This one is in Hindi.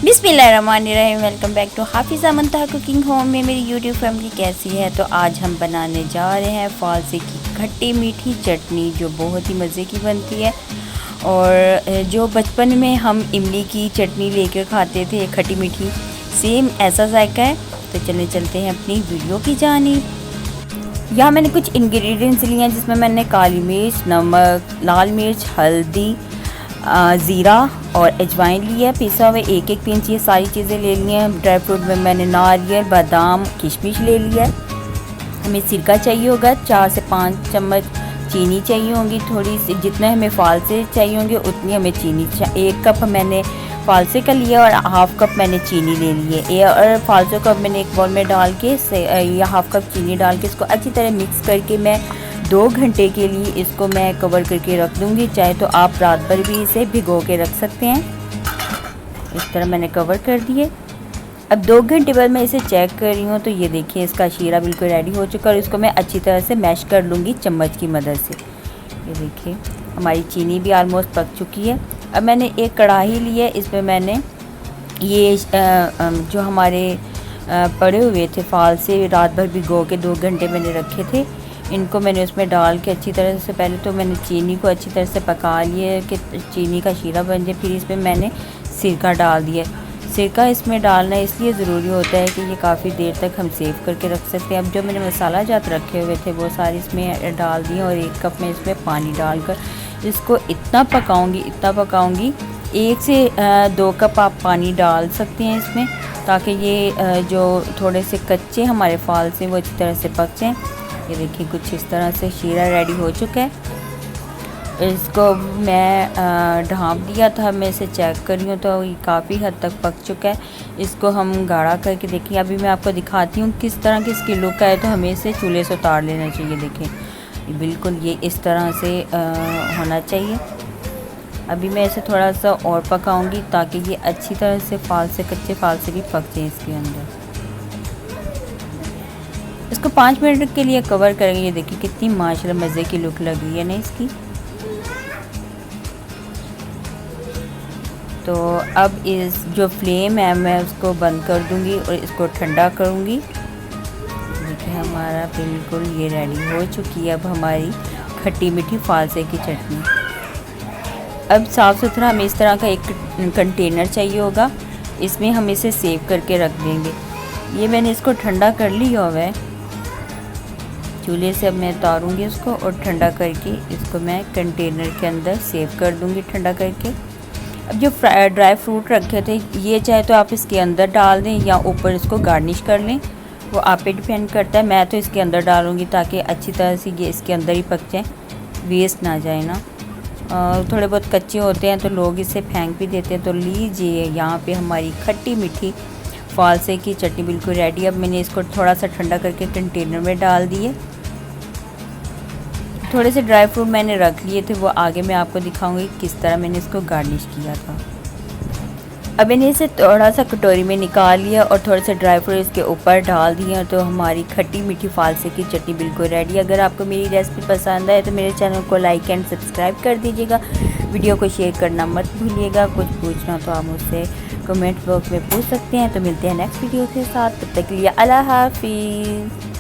बिस्मिल्लाहिर्रहमानिर्रहीम। Welcome back to Hafiza Muntaha cooking home में मेरी यूट्यूब फैमिली कैसी है। तो आज हम बनाने जा रहे हैं फालसे की खट्टी मीठी चटनी, जो बहुत ही मज़े की बनती है। और जो बचपन में हम इमली की चटनी लेकर खाते थे खट्टी मीठी, सेम ऐसा जायका है। तो चले चलते हैं अपनी वीडियो की जानिब। यहाँ मैंने कुछ इंग्रेडिएंट्स लिए हैं, जिसमें मैंने काली मिर्च, नमक, लाल मिर्च, हल्दी, ज़ीरा और अजवाइन लिया है पिसा हुआ। एक एक पिंच ये सारी चीज़ें ले ली हैं। ड्राई फ्रूट में मैंने नारियल, बादाम, किशमिश ले लिया है। हमें सिरका चाहिए होगा, 4 से 5 चम्मच चीनी चाहिए होंगी। थोड़ी सी जितना हमें फालसे चाहिए होंगे उतनी हमें चीनी। 1 कप मैंने फालसे का लिया और हाफ़ कप मैंने चीनी ले ली है। और फालसे को मैंने एक बाउल में डाल के या हाफ़ कप चीनी डाल के इसको अच्छी तरह मिक्स करके मैं 2 घंटे के लिए इसको मैं कवर करके रख दूँगी। चाहे तो आप रात भर भी इसे भिगो के रख सकते हैं। इस तरह मैंने कवर कर दिए। अब 2 घंटे बाद मैं इसे चेक कर रही हूँ, तो ये देखिए इसका शीरा बिल्कुल रेडी हो चुका है। और इसको मैं अच्छी तरह से मैश कर लूँगी चम्मच की मदद से। ये देखिए हमारी चीनी भी आलमोस्ट पक चुकी है। अब मैंने एक कढ़ाई ली है, इसमें मैंने ये जो हमारे पड़े हुए थे फालसे रात भर भिगो के 2 घंटे मैंने रखे थे, इनको मैंने उसमें डाल के अच्छी तरह से पहले तो मैंने चीनी को अच्छी तरह से पका लिया कि चीनी का शीरा बन जाए। फिर इसमें मैंने सिरका डाल दिया। सिरका इसमें डालना इसलिए ज़रूरी होता है कि ये काफ़ी देर तक हम सेव करके रख सकते हैं। अब जो मैंने मसाला जात रखे हुए थे वो सारे इसमें डाल दिए और 1 कप में इसमें पानी डालकर इसको इतना पकाऊँगी 1 से 2 कप आप पानी डाल सकते हैं इसमें, ताकि ये जो थोड़े से कच्चे हमारे फालसे वो अच्छी तरह से पक जाएँ। ये देखिए कुछ इस तरह से शीरा रेडी हो चुका है। इसको मैं ढाँप दिया था, मैं इसे चेक कर रही हूँ तो ये काफ़ी हद तक पक चुका है। इसको हम गाढ़ा करके देखिए। अभी मैं आपको दिखाती हूँ किस तरह की इसकी लुक है। तो हमें इसे चूल्हे से उतार लेना चाहिए। देखिए बिल्कुल ये इस तरह से होना चाहिए। अभी मैं इसे थोड़ा सा और पकाऊँगी ताकि ये अच्छी तरह से कच्चे फालसे भी पक जाएँ इसके अंदर। इसको 5 मिनट के लिए कवर करेंगे। ये देखिए कितनी माशाल्लाह मज़े की लुक लग रही है ना इसकी। तो अब इस जो फ्लेम है मैं उसको बंद कर दूंगी और इसको ठंडा करूंगी। देखिए हमारा बिल्कुल ये रेडी हो चुकी है अब हमारी खट्टी मीठी फालसे की चटनी। अब साफ़ सुथरा हमें इस तरह का एक कंटेनर चाहिए होगा, इसमें हम इसे सेव करके रख देंगे। ये मैंने इसको ठंडा कर लिया हुआ है चूल्हे से। अब मैं उतारूँगी इसको और ठंडा करके इसको मैं कंटेनर के अंदर सेव कर दूँगी ठंडा करके। अब जो ड्राई फ्रूट रखे थे ये चाहे तो आप इसके अंदर डाल दें या ऊपर इसको गार्निश कर लें, वो आप पे डिपेंड करता है। मैं तो इसके अंदर डालूँगी ताकि अच्छी तरह से ये इसके अंदर ही पक जाए, वेस्ट ना जाए ना। थोड़े बहुत कच्चे होते हैं तो लोग इसे फेंक भी देते हैं। तो लीजिए यहाँ पे हमारी खट्टी मीठी फालसे की चटनी बिल्कुल रेडी। अब मैंने इसको थोड़ा सा ठंडा करके कंटेनर में डाल दिए। थोड़े से ड्राई फ्रूट मैंने रख लिए थे, वो आगे मैं आपको दिखाऊंगी किस तरह मैंने इसको गार्निश किया था। अब मैंने इसे थोड़ा सा कटोरी में निकाल लिया और थोड़े से ड्राई फ्रूट इसके ऊपर डाल दिए। तो हमारी खट्टी मीठी फालसे की चटनी बिल्कुल रेडी। अगर आपको मेरी रेसिपी पसंद आए तो मेरे चैनल को लाइक एंड सब्सक्राइब कर दीजिएगा। वीडियो को शेयर करना मत भूलिएगा। कुछ पूछना तो आप मुझसे कमेंट बॉक्स में पूछ सकते हैं। तो मिलते हैं नेक्स्ट वीडियो के साथ, तब तक के लिए अल्लाह हाफिज़।